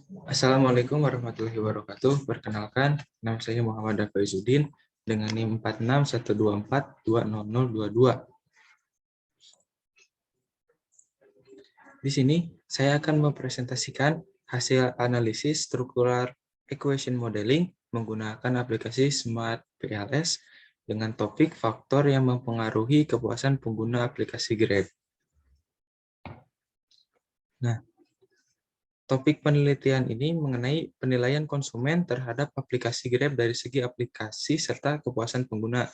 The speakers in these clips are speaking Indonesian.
Assalamualaikum warahmatullahi wabarakatuh. Perkenalkan, nama saya Muhammad Faizuddin dengan NIM 4612420022. Di sini saya akan mempresentasikan hasil analisis struktural equation modeling menggunakan aplikasi Smart PLS dengan topik faktor yang mempengaruhi kepuasan pengguna aplikasi Grab. Nah, topik penelitian ini mengenai penilaian konsumen terhadap aplikasi Grab dari segi aplikasi serta kepuasan pengguna,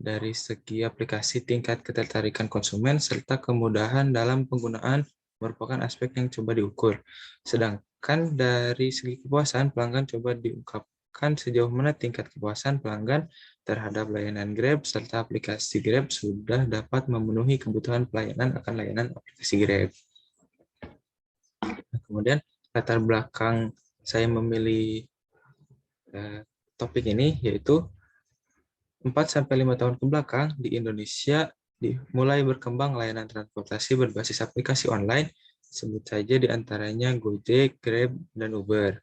dari segi aplikasi tingkat ketertarikan konsumen serta kemudahan dalam penggunaan merupakan aspek yang coba diukur. Sedangkan dari segi kepuasan pelanggan coba diungkapkan sejauh mana tingkat kepuasan pelanggan terhadap layanan Grab serta aplikasi Grab sudah dapat memenuhi kebutuhan pelayanan akan layanan aplikasi Grab. Kemudian latar belakang saya memilih topik ini yaitu 4-5 tahun ke belakang di Indonesia mulai berkembang layanan transportasi berbasis aplikasi online, sebut saja diantaranya Gojek, Grab, dan Uber.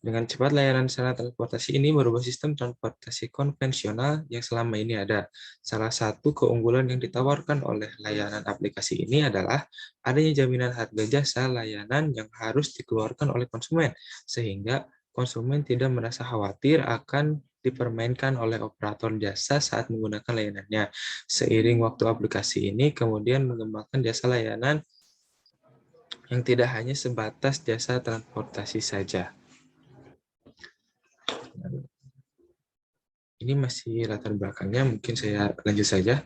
Dengan cepat layanan sarana transportasi ini merubah sistem transportasi konvensional yang selama ini ada. Salah satu keunggulan yang ditawarkan oleh layanan aplikasi ini adalah adanya jaminan harga jasa layanan yang harus dikeluarkan oleh konsumen, sehingga konsumen tidak merasa khawatir akan dipermainkan oleh operator jasa saat menggunakan layanannya. Seiring waktu aplikasi ini kemudian mengembangkan jasa layanan yang tidak hanya sebatas jasa transportasi saja. Ini masih latar belakangnya, mungkin saya lanjut saja.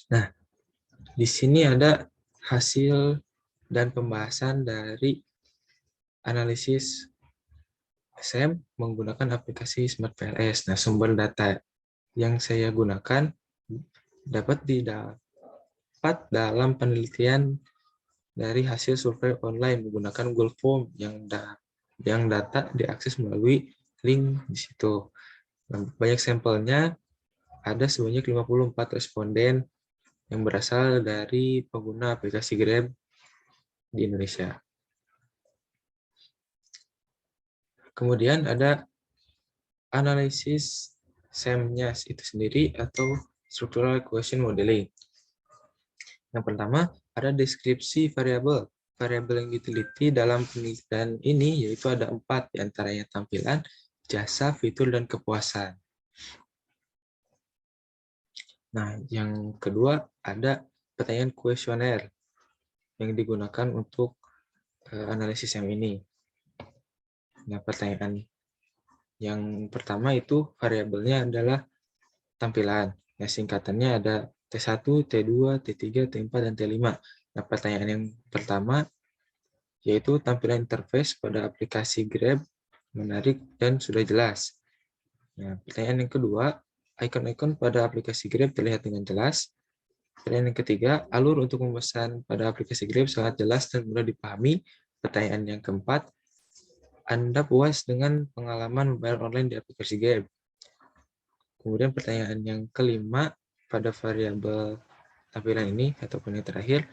Nah, di sini ada hasil dan pembahasan dari analisis SM menggunakan aplikasi Smart PLS. Nah, sumber data yang saya gunakan dapat didapat dalam penelitian dari hasil survei online menggunakan Google Form yang data diakses melalui link di situ. Nah, banyak sampelnya, ada sebanyak 54 responden yang berasal dari pengguna aplikasi Grab di Indonesia. Kemudian ada analisis SEM-nya itu sendiri atau Structural Equation Modeling. Yang pertama, ada deskripsi variabel. Variabel yang diteliti dalam penelitian ini yaitu ada 4, diantaranya tampilan, jasa, fitur, dan kepuasan. Nah, yang kedua ada pertanyaan kuesioner yang digunakan untuk analisis SEM ini. Nah, pertanyaan yang pertama itu variabelnya adalah tampilan. Nah, singkatannya ada T1, T2, T3, T4, dan T5. Nah, pertanyaan yang pertama yaitu tampilan interface pada aplikasi Grab menarik dan sudah jelas. Nah, pertanyaan yang kedua, ikon-ikon pada aplikasi Grab terlihat dengan jelas. Pertanyaan yang ketiga, alur untuk memesan pada aplikasi Grab sangat jelas dan mudah dipahami. Pertanyaan yang keempat, Anda puas dengan pengalaman membayar online di aplikasi Grab? Kemudian pertanyaan yang kelima, pada variabel tampilan ini ataupun yang terakhir,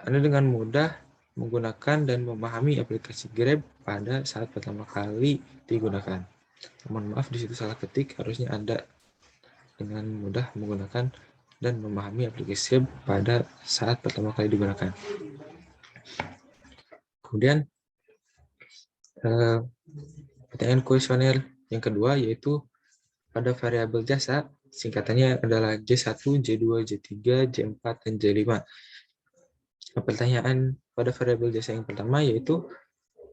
Anda dengan mudah menggunakan dan memahami aplikasi Grab pada saat pertama kali digunakan. Mohon maaf, di situ salah ketik, harusnya Anda dengan mudah menggunakan dan memahami aplikasi Grab pada saat pertama kali digunakan. Kemudian pertanyaan kuesioner yang kedua yaitu pada variabel jasa, singkatannya adalah J1, J2, J3, J4, dan J5. Nah, pertanyaan pada variabel jasa yang pertama yaitu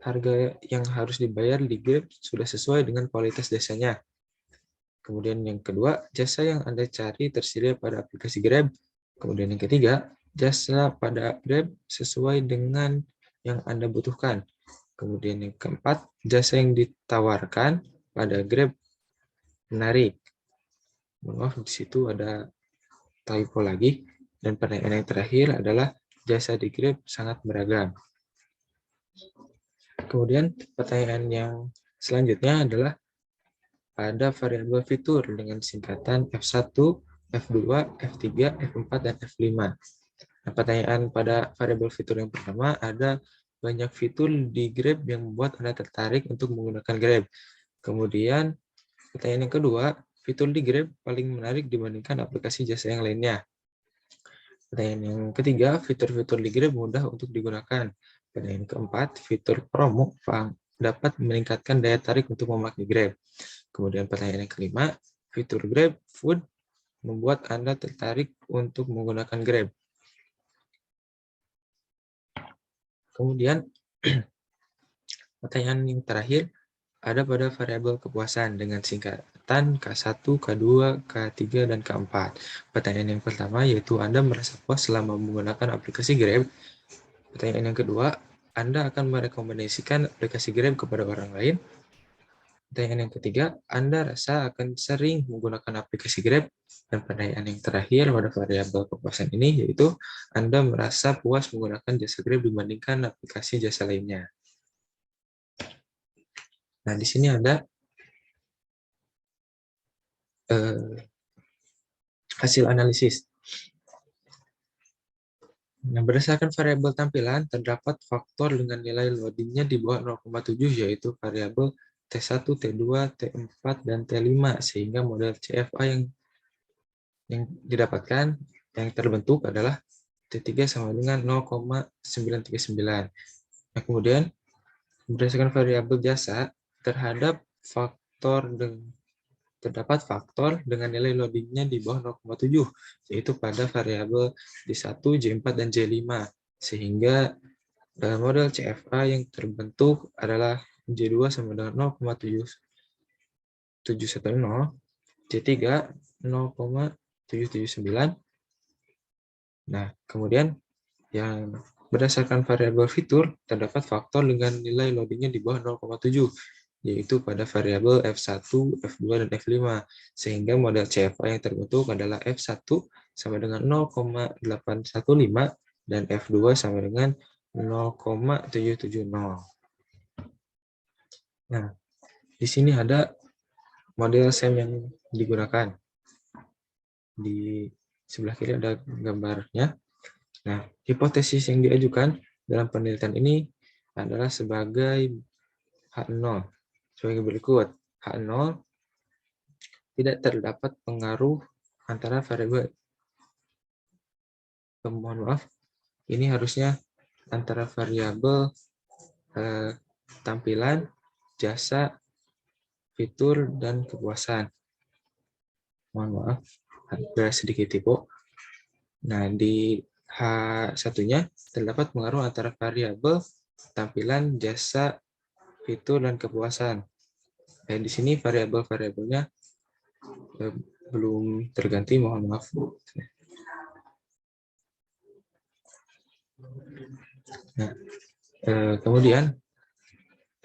harga yang harus dibayar di Grab sudah sesuai dengan kualitas jasanya. Kemudian yang kedua, jasa yang Anda cari tersedia pada aplikasi Grab. Kemudian yang ketiga, jasa pada Grab sesuai dengan yang Anda butuhkan. Kemudian yang keempat, jasa yang ditawarkan pada Grab menarik. Maaf, di situ ada typo lagi. Dan pertanyaan yang terakhir adalah jasa di Grab sangat beragam. Kemudian pertanyaan yang selanjutnya adalah ada variabel fitur dengan singkatan F1, F2, F3, F4, dan F5. Nah, pertanyaan pada variabel fitur yang pertama, ada banyak fitur di Grab yang membuat Anda tertarik untuk menggunakan Grab. Kemudian, pertanyaan yang kedua, fitur di Grab paling menarik dibandingkan aplikasi jasa yang lainnya. Pertanyaan yang ketiga, fitur-fitur di Grab mudah untuk digunakan. Pertanyaan keempat, fitur promo dapat meningkatkan daya tarik untuk memakai Grab. Kemudian pertanyaan yang kelima, fitur Grab Food membuat Anda tertarik untuk menggunakan Grab. Kemudian, pertanyaan yang terakhir, ada pada variabel kepuasan dengan singkatan K1, K2, K3, dan K4. Pertanyaan yang pertama yaitu Anda merasa puas selama menggunakan aplikasi Grab. Pertanyaan yang kedua, Anda akan merekomendasikan aplikasi Grab kepada orang lain. Pertanyaan yang ketiga, Anda rasa akan sering menggunakan aplikasi Grab. Dan pertanyaan yang terakhir pada variabel kepuasan ini yaitu Anda merasa puas menggunakan jasa Grab dibandingkan aplikasi jasa lainnya. Nah, di sini ada hasil analisis. Nah, berdasarkan variabel tampilan, terdapat faktor dengan nilai loadingnya di bawah 0,7, yaitu variabel T1, T2, T4, dan T5, sehingga model CFA yang didapatkan, yang terbentuk adalah T3 sama dengan 0,939. Nah, kemudian, berdasarkan variabel jasa, terdapat faktor dengan nilai loadingnya di bawah 0,7, yaitu pada variabel J1, J4, dan J5. Sehingga model CFA yang terbentuk adalah J2 sama dengan 0,710, J3 0,779. Nah, kemudian yang berdasarkan variabel fitur, terdapat faktor dengan nilai loadingnya di bawah 0,7, yaitu pada variabel F1, F2, dan F5, sehingga model CFA yang terbentuk adalah F1 sama dengan 0,815 dan F2 sama dengan 0,770. Nah, di sini ada model SEM yang digunakan. Di sebelah kiri ada gambarnya. Nah, hipotesis yang diajukan dalam penelitian ini adalah sebagai H0. Sebagai berikut, H0 tidak terdapat pengaruh antara variabel. Mohon maaf, ini harusnya antara variabel tampilan, jasa, fitur, dan kepuasan. Mohon maaf, ada sedikit typo. Nah, di H1-nya terdapat pengaruh antara variabel tampilan, jasa, fitur, dan kepuasan. Dan di sini variabel-variabelnya belum terganti, mohon maaf. Nah, kemudian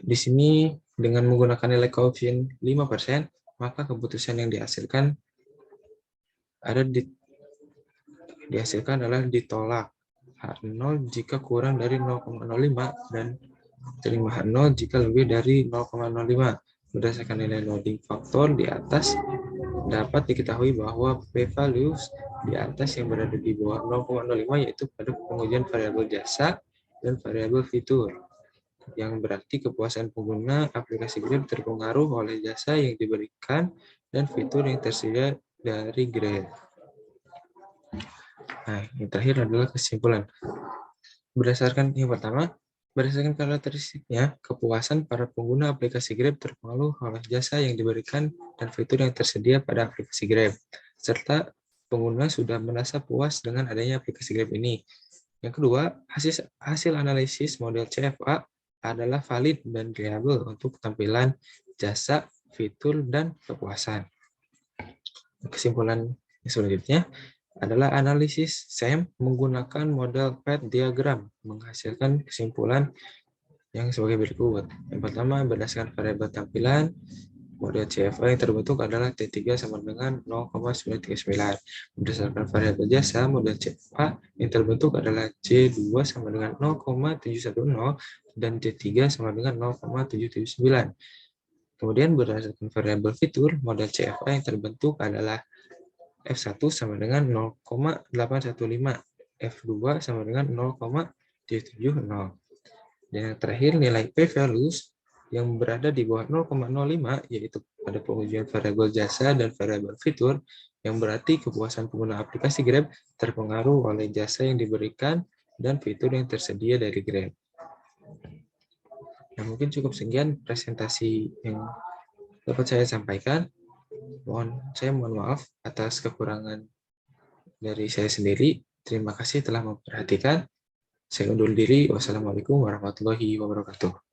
di sini dengan menggunakan nilai koefisien 5%, maka keputusan yang dihasilkan adalah ditolak H0 jika kurang dari 0,05 dan terima H0 jika lebih dari 0,05. Berdasarkan nilai loading faktor di atas, dapat diketahui bahwa p-values di atas yang berada di bawah 0,05 yaitu pada pengujian variabel jasa dan variabel fitur, yang berarti kepuasan pengguna aplikasi Grab terpengaruh oleh jasa yang diberikan dan fitur yang tersedia dari Grab. Nah, yang terakhir adalah kesimpulan. Berdasarkan yang pertama, berdasarkan karakteristiknya, kepuasan para pengguna aplikasi Grab terpengaruh oleh jasa yang diberikan dan fitur yang tersedia pada aplikasi Grab, serta pengguna sudah merasa puas dengan adanya aplikasi Grab ini. Yang kedua, hasil analisis model CFA adalah valid dan reliable untuk tampilan, jasa, fitur, dan kepuasan. Kesimpulan selanjutnya adalah analisis SEM menggunakan model PET diagram menghasilkan kesimpulan yang sebagai berikut. Yang pertama, berdasarkan variabel tampilan, model CFA yang terbentuk adalah T3 sama dengan 0,939. Berdasarkan variabel jasa, model CFA yang terbentuk adalah J2 sama dengan 0,710 dan J3 sama dengan 0,779. Kemudian berdasarkan variabel fitur, model CFA yang terbentuk adalah F1 sama dengan 0,815 F2 sama dengan 0,770. Dan yang terakhir, nilai p-values yang berada di bawah 0,05, yaitu pada pengujian variabel jasa dan variabel fitur, yang berarti kepuasan pengguna aplikasi Grab terpengaruh oleh jasa yang diberikan dan fitur yang tersedia dari Grab. Nah, mungkin cukup sekian presentasi yang dapat saya sampaikan. Saya mohon maaf atas kekurangan dari saya sendiri. Terima kasih telah memperhatikan. Saya undur diri. Wassalamualaikum warahmatullahi wabarakatuh.